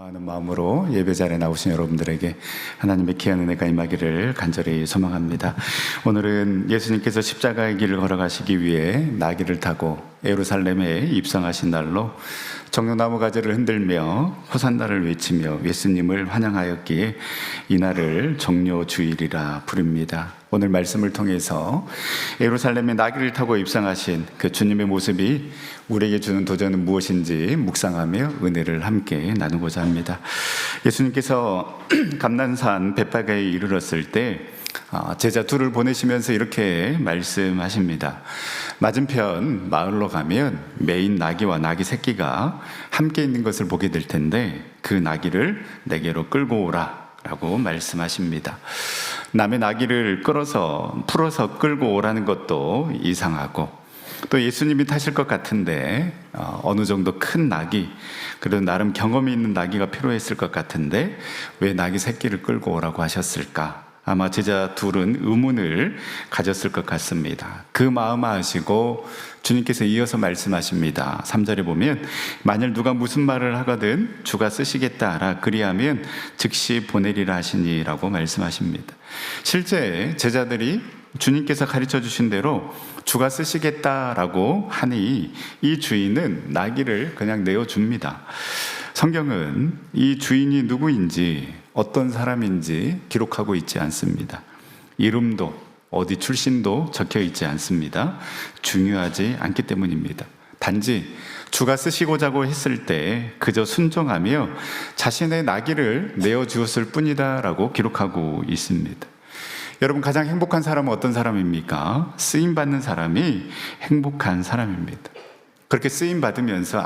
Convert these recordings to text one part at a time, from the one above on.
기뻐하는 마음으로 예배 자리에 나오신 여러분들에게 하나님의 귀한 은혜가 임하기를 간절히 소망합니다. 오늘은 예수님께서 십자가의 길을 걸어가시기 위해 나귀를 타고 예루살렘에 입성하신 날로 정로나무 가지를 흔들며 호산나를 외치며 예수님을 환영하였기에 이 날을 정료주일이라 부릅니다. 오늘 말씀을 통해서 예루살렘에 나귀를 타고 입성하신 그 주님의 모습이 우리에게 주는 도전은 무엇인지 묵상하며 은혜를 함께 나누고자 합니다. 예수님께서 감난산 베파가에 이르렀을 때 제자 둘을 보내시면서 이렇게 말씀하십니다. 맞은편 마을로 가면 매인 나귀와 나귀 새끼가 함께 있는 것을 보게 될 텐데 그 나귀를 내게로 끌고 오라 라고 말씀하십니다. 남의 나귀를 풀어서 끌고 오라는 것도 이상하고 또 예수님이 타실 것 같은데 어느 정도 큰 나귀, 그래도 나름 경험이 있는 나귀가 필요했을 것 같은데 왜 나귀 새끼를 끌고 오라고 하셨을까? 아마 제자 둘은 의문을 가졌을 것 같습니다. 그 마음을 아시고 주님께서 이어서 말씀하십니다. 3절에 보면 만일 누가 무슨 말을 하거든 주가 쓰시겠다라 그리하면 즉시 보내리라 하시니라고 말씀하십니다. 실제 제자들이 주님께서 가르쳐 주신 대로 주가 쓰시겠다라고 하니 이 주인은 나귀를 그냥 내어줍니다. 성경은 이 주인이 누구인지 어떤 사람인지 기록하고 있지 않습니다. 이름도 어디 출신도 적혀 있지 않습니다. 중요하지 않기 때문입니다. 단지 주가 쓰시고자고 했을 때 그저 순종하며 자신의 나귀를 내어주었을 뿐이다 라고 기록하고 있습니다. 여러분, 가장 행복한 사람은 어떤 사람입니까? 쓰임받는 사람이 행복한 사람입니다. 그렇게 쓰임 받으면서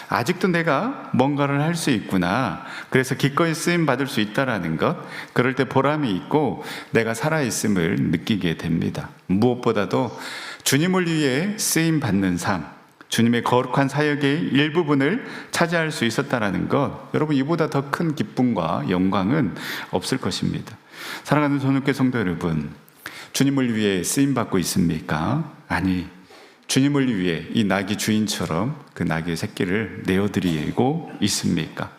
아직도 내가 뭔가를 할 수 있구나, 그래서 기꺼이 쓰임 받을 수 있다라는 것, 그럴 때 보람이 있고 내가 살아있음을 느끼게 됩니다. 무엇보다도 주님을 위해 쓰임 받는 삶, 주님의 거룩한 사역의 일부분을 차지할 수 있었다라는 것, 여러분, 이보다 더 큰 기쁨과 영광은 없을 것입니다. 사랑하는 손육교 성도 여러분, 주님을 위해 쓰임 받고 있습니까? 아니, 주님을 위해 이 나귀 주인처럼 그 나귀의 새끼를 내어드리고 있습니까?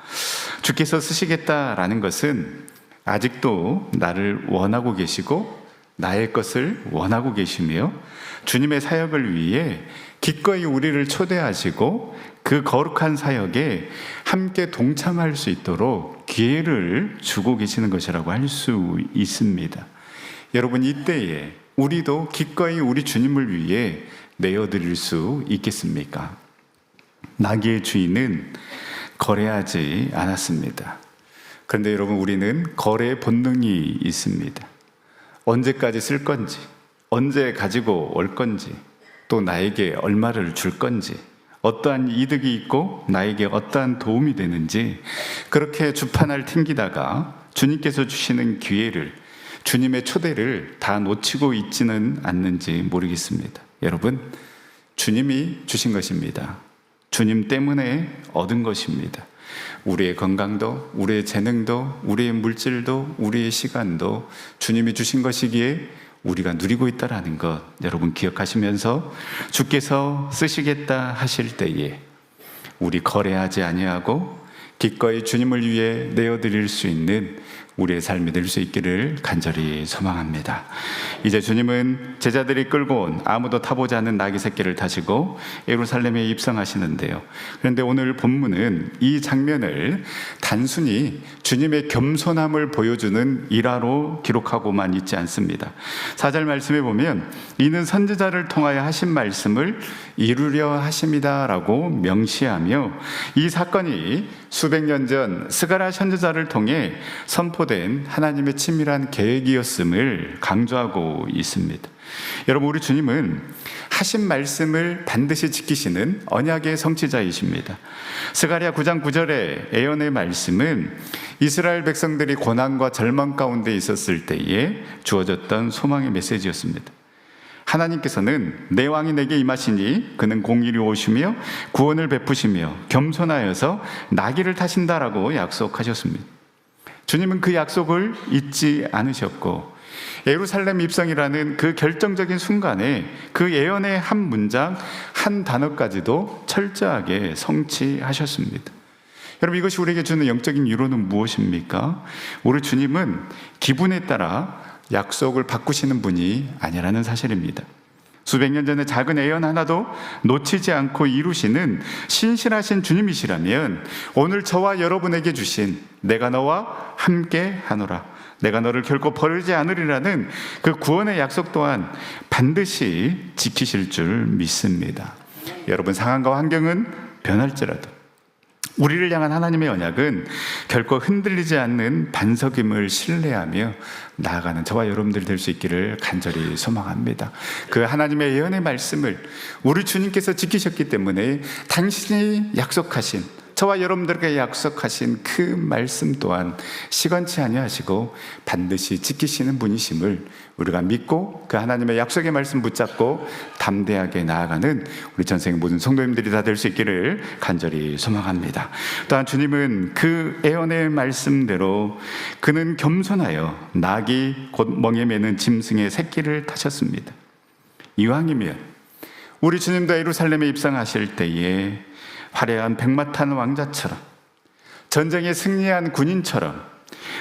주께서 쓰시겠다라는 것은 아직도 나를 원하고 계시고 나의 것을 원하고 계시며 주님의 사역을 위해 기꺼이 우리를 초대하시고 그 거룩한 사역에 함께 동참할 수 있도록 기회를 주고 계시는 것이라고 할 수 있습니다. 여러분, 이때에 우리도 기꺼이 우리 주님을 위해 내어드릴 수 있겠습니까? 나귀의 주인은 거래하지 않았습니다. 그런데 여러분, 우리는 거래의 본능이 있습니다. 언제까지 쓸 건지, 언제 가지고 올 건지, 또 나에게 얼마를 줄 건지, 어떠한 이득이 있고 나에게 어떠한 도움이 되는지, 그렇게 주판을 튕기다가 주님께서 주시는 기회를, 주님의 초대를 다 놓치고 있지는 않는지 모르겠습니다. 여러분, 주님이 주신 것입니다. 주님 때문에 얻은 것입니다. 우리의 건강도, 우리의 재능도, 우리의 물질도, 우리의 시간도 주님이 주신 것이기에 우리가 누리고 있다는 것, 여러분 기억하시면서 주께서 쓰시겠다 하실 때에 우리 거래하지 아니하고 기꺼이 주님을 위해 내어드릴 수 있는 우리의 삶이 될 수 있기를 간절히 소망합니다. 이제 주님은 제자들이 끌고 온 아무도 타보지 않은 나귀 새끼를 타시고 예루살렘에 입성하시는데요. 그런데 오늘 본문은 이 장면을 단순히 주님의 겸손함을 보여주는 일화로 기록하고만 있지 않습니다. 4절 말씀에 보면 이는 선지자를 통하여 하신 말씀을 이루려 하심이다 라고 명시하며 이 사건이 수백 년 전 스가랴 선지자를 통해 선포된 하나님의 친밀한 계획이었음을 강조하고 있습니다. 여러분, 우리 주님은 하신 말씀을 반드시 지키시는 언약의 성취자이십니다. 스가랴 9장 9절의 예언의 말씀은 이스라엘 백성들이 고난과 절망 가운데 있었을 때에 주어졌던 소망의 메시지였습니다. 하나님께서는 내 왕이 내게 임하시니 그는 공의를 오시며 구원을 베푸시며 겸손하여서 나귀를 타신다라고 약속하셨습니다. 주님은 그 약속을 잊지 않으셨고 예루살렘 입성이라는 그 결정적인 순간에 그 예언의 한 문장, 한 단어까지도 철저하게 성취하셨습니다. 여러분, 이것이 우리에게 주는 영적인 위로는 무엇입니까? 우리 주님은 기분에 따라 약속을 바꾸시는 분이 아니라는 사실입니다. 수백 년 전에 작은 애연 하나도 놓치지 않고 이루시는 신실하신 주님이시라면 오늘 저와 여러분에게 주신 내가 너와 함께 하노라, 내가 너를 결코 버리지 않으리라는 그 구원의 약속 또한 반드시 지키실 줄 믿습니다. 여러분, 상황과 환경은 변할지라도 우리를 향한 하나님의 언약은 결코 흔들리지 않는 반석임을 신뢰하며 나아가는 저와 여러분들이 될 수 있기를 간절히 소망합니다. 그 하나님의 예언의 말씀을 우리 주님께서 지키셨기 때문에 당신이 약속하신, 저와 여러분들에게 약속하신 그 말씀 또한 시건치 아니하시고 반드시 지키시는 분이심을 우리가 믿고 그 하나님의 약속의 말씀 붙잡고 담대하게 나아가는 우리 전생의 모든 성도님들이 다 될 수 있기를 간절히 소망합니다. 또한 주님은 그 예언의 말씀대로 그는 겸손하여 낙이 곧 멍에 매는 짐승의 새끼를 타셨습니다. 이왕이면 우리 주님도 예루살렘에 입성하실 때에 화려한 백마탄 왕자처럼, 전쟁에 승리한 군인처럼,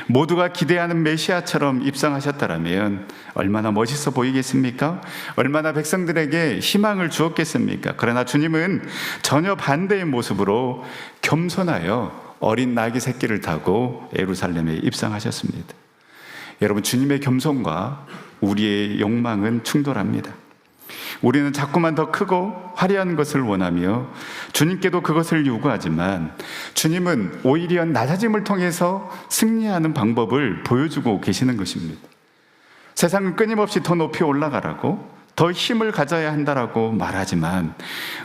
모두가 기대하는 메시아처럼 입성하셨다면 얼마나 멋있어 보이겠습니까? 얼마나 백성들에게 희망을 주었겠습니까? 그러나 주님은 전혀 반대의 모습으로 겸손하여 어린 나귀 새끼를 타고 예루살렘에 입성하셨습니다. 여러분, 주님의 겸손과 우리의 욕망은 충돌합니다. 우리는 자꾸만 더 크고 화려한 것을 원하며 주님께도 그것을 요구하지만 주님은 오히려 낮아짐을 통해서 승리하는 방법을 보여주고 계시는 것입니다. 세상은 끊임없이 더 높이 올라가라고, 더 힘을 가져야 한다라고 말하지만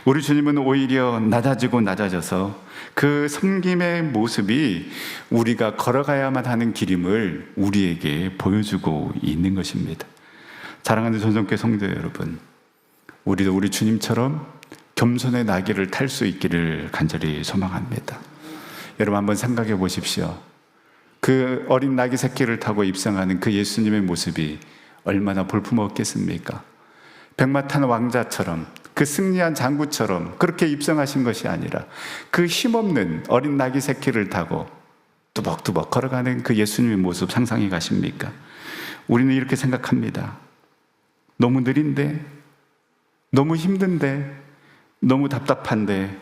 우리 주님은 오히려 낮아지고 낮아져서 그 섬김의 모습이 우리가 걸어가야만 하는 길임을 우리에게 보여주고 있는 것입니다. 사랑하는 전성교회 성도 여러분, 우리도 우리 주님처럼 겸손의 나귀를 탈 수 있기를 간절히 소망합니다. 여러분, 한번 생각해 보십시오. 그 어린 나귀 새끼를 타고 입성하는 그 예수님의 모습이 얼마나 볼품없겠습니까? 백마탄 왕자처럼, 그 승리한 장구처럼 그렇게 입성하신 것이 아니라 그 힘없는 어린 나귀 새끼를 타고 뚜벅뚜벅 걸어가는 그 예수님의 모습 상상해 가십니까? 우리는 이렇게 생각합니다. 너무 느린데, 너무 힘든데, 너무 답답한데,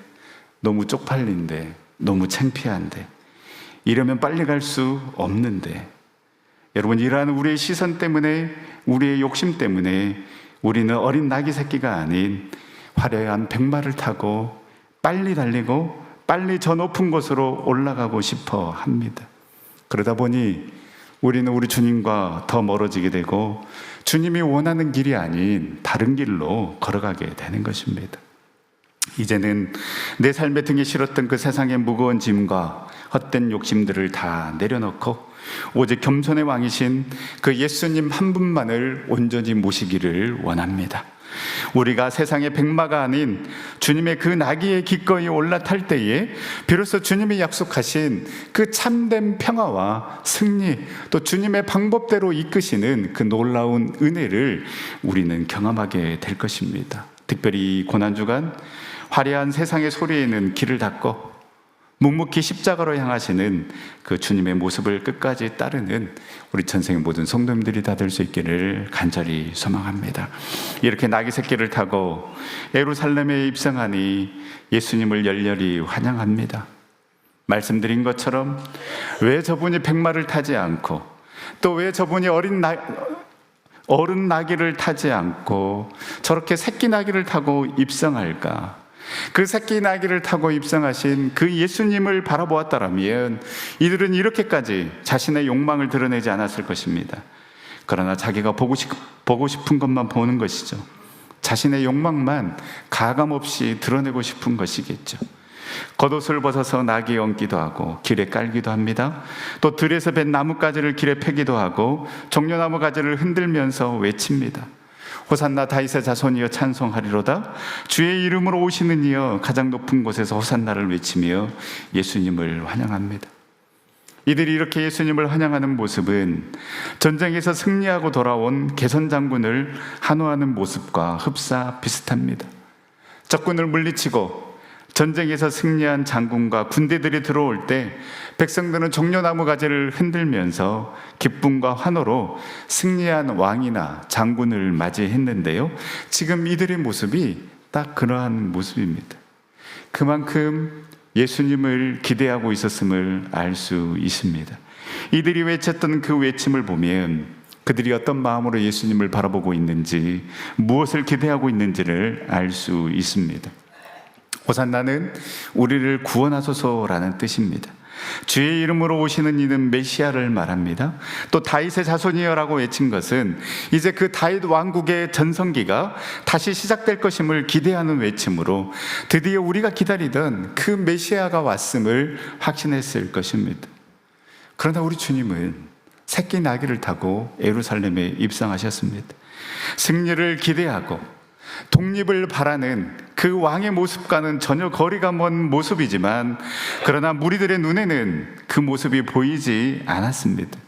너무 쪽팔린데, 너무 창피한데, 이러면 빨리 갈 수 없는데. 여러분, 이러한 우리의 시선 때문에, 우리의 욕심 때문에 우리는 어린 나귀 새끼가 아닌 화려한 백마를 타고 빨리 달리고 빨리 저 높은 곳으로 올라가고 싶어 합니다. 그러다 보니 우리는 우리 주님과 더 멀어지게 되고 주님이 원하는 길이 아닌 다른 길로 걸어가게 되는 것입니다. 이제는 내 삶의 등에 실었던 그 세상의 무거운 짐과 헛된 욕심들을 다 내려놓고 오직 겸손의 왕이신 그 예수님 한 분만을 온전히 모시기를 원합니다. 우리가 세상의 백마가 아닌 주님의 그 나귀에 기꺼이 올라탈 때에 비로소 주님이 약속하신 그 참된 평화와 승리, 또 주님의 방법대로 이끄시는 그 놀라운 은혜를 우리는 경험하게 될 것입니다. 특별히 고난주간 화려한 세상의 소리에는 귀를 닫고 묵묵히 십자가로 향하시는 그 주님의 모습을 끝까지 따르는 우리 전생의 모든 성도님들이 다 될 수 있기를 간절히 소망합니다. 이렇게 나귀 새끼를 타고 예루살렘에 입성하니 예수님을 열렬히 환영합니다. 말씀드린 것처럼 왜 저분이 백마를 타지 않고, 또 왜 저분이 어른 나귀를 타지 않고 저렇게 새끼 나귀를 타고 입성할까? 그 새끼 나귀를 타고 입성하신 그 예수님을 바라보았다라면 이들은 이렇게까지 자신의 욕망을 드러내지 않았을 것입니다. 그러나 자기가 보고 싶은 것만 보는 것이죠. 자신의 욕망만 가감없이 드러내고 싶은 것이겠죠. 겉옷을 벗어서 나귀에 얹기도 하고 길에 깔기도 합니다. 또 들에서 벤 나뭇가지를 길에 패기도 하고 종려나무 가지를 흔들면서 외칩니다. 호산나 다윗의 자손이여 찬송하리로다. 주의 이름으로 오시는 이여 가장 높은 곳에서 호산나를 외치며 예수님을 환영합니다. 이들이 이렇게 예수님을 환영하는 모습은 전쟁에서 승리하고 돌아온 개선장군을 한호하는 모습과 흡사 비슷합니다. 적군을 물리치고 전쟁에서 승리한 장군과 군대들이 들어올 때 백성들은 종려나무 가지를 흔들면서 기쁨과 환호로 승리한 왕이나 장군을 맞이했는데요. 지금 이들의 모습이 딱 그러한 모습입니다. 그만큼 예수님을 기대하고 있었음을 알 수 있습니다. 이들이 외쳤던 그 외침을 보면 그들이 어떤 마음으로 예수님을 바라보고 있는지, 무엇을 기대하고 있는지를 알 수 있습니다. 호산나는 우리를 구원하소서라는 뜻입니다. 주의 이름으로 오시는 이는 메시아를 말합니다. 또 다윗의 자손이여라고 외친 것은 이제 그 다윗 왕국의 전성기가 다시 시작될 것임을 기대하는 외침으로 드디어 우리가 기다리던 그 메시아가 왔음을 확신했을 것입니다. 그러나 우리 주님은 새끼 나귀를 타고 예루살렘에 입성하셨습니다. 승리를 기대하고 독립을 바라는 그 왕의 모습과는 전혀 거리가 먼 모습이지만, 그러나 무리들의 눈에는 그 모습이 보이지 않았습니다.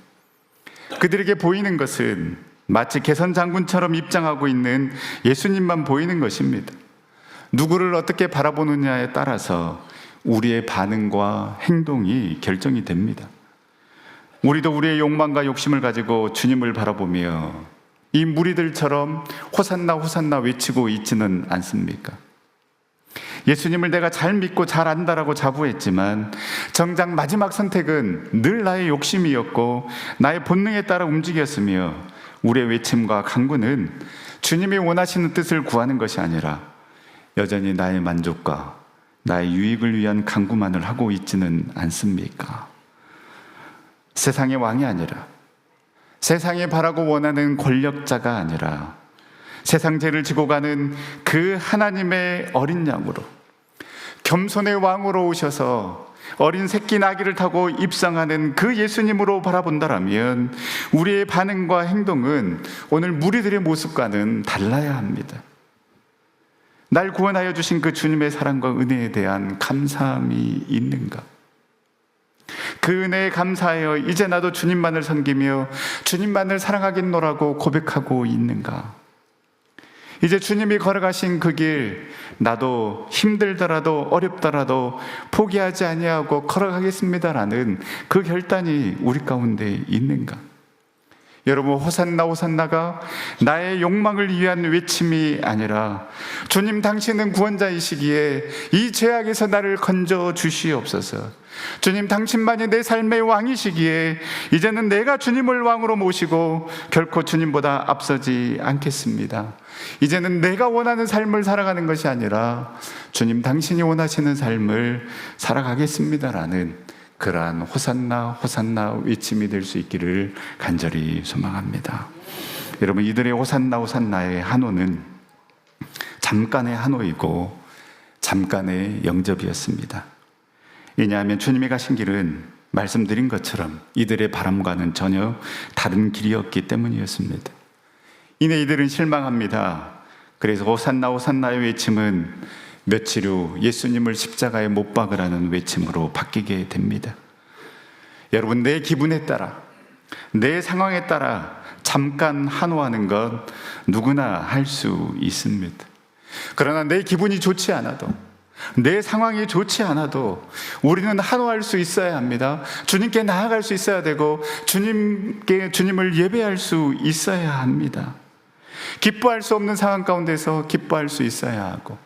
그들에게 보이는 것은 마치 개선 장군처럼 입장하고 있는 예수님만 보이는 것입니다. 누구를 어떻게 바라보느냐에 따라서 우리의 반응과 행동이 결정이 됩니다. 우리도 우리의 욕망과 욕심을 가지고 주님을 바라보며 이 무리들처럼 호산나 호산나 외치고 있지는 않습니까? 예수님을 내가 잘 믿고 잘 안다라고 자부했지만 정작 마지막 선택은 늘 나의 욕심이었고 나의 본능에 따라 움직였으며, 우리의 외침과 간구는 주님이 원하시는 뜻을 구하는 것이 아니라 여전히 나의 만족과 나의 유익을 위한 간구만을 하고 있지는 않습니까? 세상의 왕이 아니라, 세상이 바라고 원하는 권력자가 아니라 세상 죄를 지고 가는 그 하나님의 어린 양으로, 겸손의 왕으로 오셔서 어린 새끼 나귀를 타고 입성하는 그 예수님으로 바라본다라면 우리의 반응과 행동은 오늘 무리들의 모습과는 달라야 합니다. 날 구원하여 주신 그 주님의 사랑과 은혜에 대한 감사함이 있는가? 그 은혜에 감사하여 이제 나도 주님만을 섬기며 주님만을 사랑하겠노라고 고백하고 있는가? 이제 주님이 걸어가신 그 길, 나도 힘들더라도 어렵더라도 포기하지 아니하고 걸어가겠습니다라는 그 결단이 우리 가운데 있는가? 여러분, 호산나 호산나가 나의 욕망을 위한 외침이 아니라 주님 당신은 구원자이시기에 이 죄악에서 나를 건져 주시옵소서. 주님 당신만이 내 삶의 왕이시기에 이제는 내가 주님을 왕으로 모시고 결코 주님보다 앞서지 않겠습니다. 이제는 내가 원하는 삶을 살아가는 것이 아니라 주님 당신이 원하시는 삶을 살아가겠습니다라는 그러한 호산나 호산나 외침이 될 수 있기를 간절히 소망합니다. 여러분, 이들의 호산나 호산나의 한호는 잠깐의 한호이고 잠깐의 영접이었습니다. 왜냐하면 주님이 가신 길은 말씀드린 것처럼 이들의 바람과는 전혀 다른 길이었기 때문이었습니다. 이내 이들은 실망합니다. 그래서 호산나 호산나의 외침은 며칠 후 예수님을 십자가에 못 박으라는 외침으로 바뀌게 됩니다. 여러분, 내 기분에 따라, 내 상황에 따라 잠깐 한호하는 것 누구나 할 수 있습니다. 그러나 내 기분이 좋지 않아도, 내 상황이 좋지 않아도 우리는 한호할 수 있어야 합니다. 주님께 나아갈 수 있어야 되고 주님을 예배할 수 있어야 합니다. 기뻐할 수 없는 상황 가운데서 기뻐할 수 있어야 하고,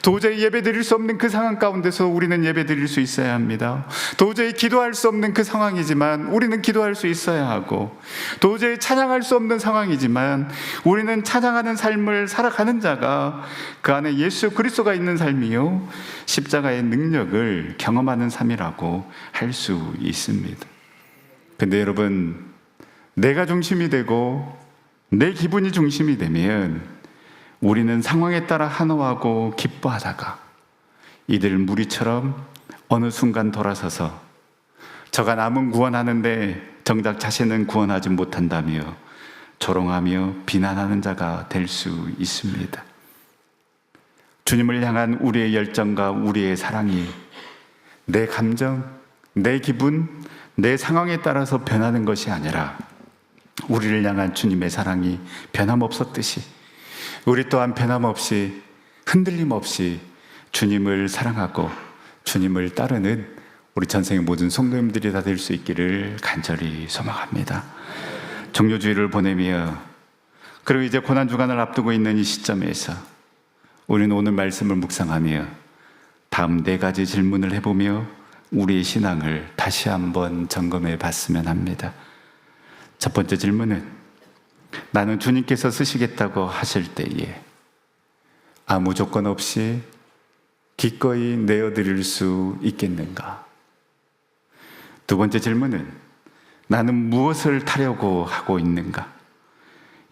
도저히 예배 드릴 수 없는 그 상황 가운데서 우리는 예배 드릴 수 있어야 합니다. 도저히 기도할 수 없는 그 상황이지만 우리는 기도할 수 있어야 하고, 도저히 찬양할 수 없는 상황이지만 우리는 찬양하는 삶을 살아가는 자가 그 안에 예수 그리스도가 있는 삶이요 십자가의 능력을 경험하는 삶이라고 할 수 있습니다. 근데 여러분, 내가 중심이 되고 내 기분이 중심이 되면 우리는 상황에 따라 한호하고 기뻐하다가 이들 무리처럼 어느 순간 돌아서서 저가 남은 구원하는데 정작 자신은 구원하지 못한다며 조롱하며 비난하는 자가 될 수 있습니다. 주님을 향한 우리의 열정과 우리의 사랑이 내 감정, 내 기분, 내 상황에 따라서 변하는 것이 아니라 우리를 향한 주님의 사랑이 변함없었듯이 우리 또한 변함없이 흔들림 없이 주님을 사랑하고 주님을 따르는 우리 전생의 모든 성도님들이 다 될 수 있기를 간절히 소망합니다. 종료주의를 보내며 그리고 이제 고난주간을 앞두고 있는 이 시점에서 우리는 오늘 말씀을 묵상하며 다음 4가지 질문을 해보며 우리의 신앙을 다시 한번 점검해 봤으면 합니다. 첫 번째 질문은, 나는 주님께서 쓰시겠다고 하실 때에 아무 조건 없이 기꺼이 내어드릴 수 있겠는가? 두 번째 질문은, 나는 무엇을 타려고 하고 있는가?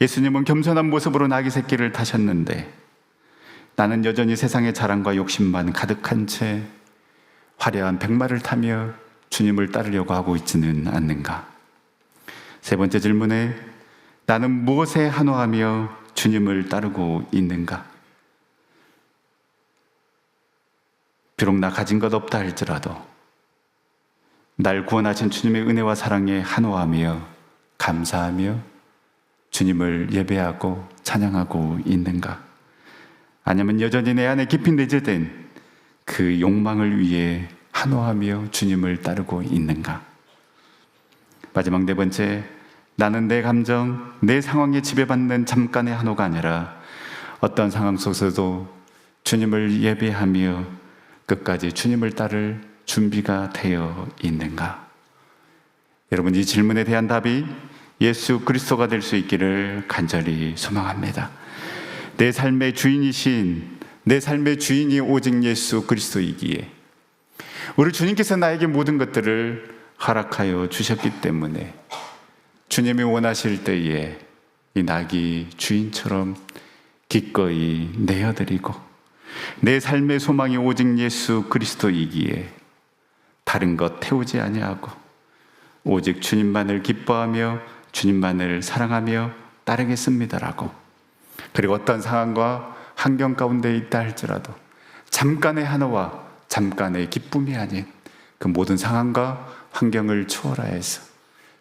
예수님은 겸손한 모습으로 나귀 새끼를 타셨는데 나는 여전히 세상의 자랑과 욕심만 가득한 채 화려한 백마를 타며 주님을 따르려고 하고 있지는 않는가? 세 번째 질문에, 나는 무엇에 한호하며 주님을 따르고 있는가? 비록 나 가진 것 없다 할지라도 날 구원하신 주님의 은혜와 사랑에 한호하며 감사하며 주님을 예배하고 찬양하고 있는가? 아니면 여전히 내 안에 깊이 내재된 그 욕망을 위해 한호하며 주님을 따르고 있는가? 마지막 4번째, 나는 내 감정, 내 상황에 지배받는 잠깐의 한호가 아니라 어떤 상황 속에서도 주님을 예배하며 끝까지 주님을 따를 준비가 되어 있는가? 여러분, 이 질문에 대한 답이 예수 그리스도가 될 수 있기를 간절히 소망합니다. 내 삶의 주인이신, 내 삶의 주인이 오직 예수 그리스도이기에 우리 주님께서 나에게 모든 것들을 허락하여 주셨기 때문에 주님이 원하실 때에 이 나귀 주인처럼 기꺼이 내어드리고, 내 삶의 소망이 오직 예수 그리스도이기에 다른 것 태우지 아니하고 오직 주님만을 기뻐하며 주님만을 사랑하며 따르겠습니다라고, 그리고 어떤 상황과 환경 가운데 있다 할지라도 잠깐의 한호와 잠깐의 기쁨이 아닌 그 모든 상황과 환경을 초월하여서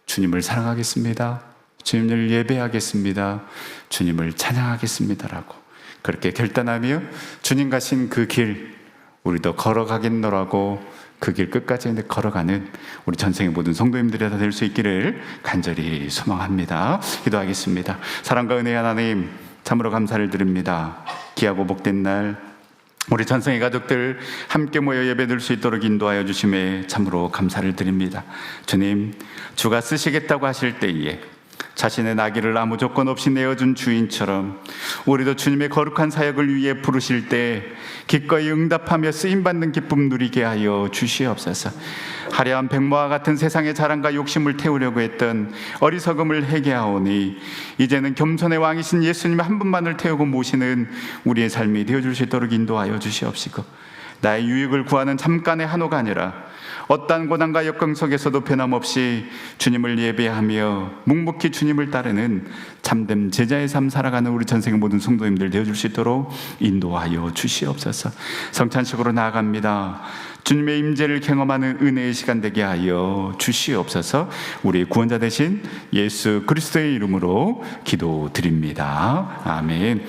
주님을 사랑하겠습니다, 주님을 예배하겠습니다, 주님을 찬양하겠습니다라고 그렇게 결단하며 주님 가신 그 길 우리도 걸어가겠노라고 그 길 끝까지 걸어가는 우리 전생의 모든 성도님들이 다 될 수 있기를 간절히 소망합니다. 기도하겠습니다. 사랑과 은혜의 하나님, 참으로 감사를 드립니다. 귀하고 복된 날 우리 전생의 가족들 함께 모여 예배드릴 수 있도록 인도하여 주심에 참으로 감사를 드립니다. 주님, 주가 쓰시겠다고 하실 때에 자신의 나귀를 아무 조건 없이 내어준 주인처럼 우리도 주님의 거룩한 사역을 위해 부르실 때 기꺼이 응답하며 쓰임받는 기쁨 누리게 하여 주시옵소서. 화려한 백마와 같은 세상의 자랑과 욕심을 태우려고 했던 어리석음을 회개하오니 이제는 겸손의 왕이신 예수님 한 분만을 태우고 모시는 우리의 삶이 되어줄 수 있도록 인도하여 주시옵시고, 나의 유익을 구하는 잠깐의 한호가 아니라 어떠한 고난과 역경 속에서도 변함없이 주님을 예배하며 묵묵히 주님을 따르는 참된 제자의 삶 살아가는 우리 전생의 모든 성도님들 되어줄 수 있도록 인도하여 주시옵소서. 성찬식으로 나아갑니다. 주님의 임재를 경험하는 은혜의 시간 되게 하여 주시옵소서. 우리 구원자 되신 예수 그리스도의 이름으로 기도드립니다. 아멘.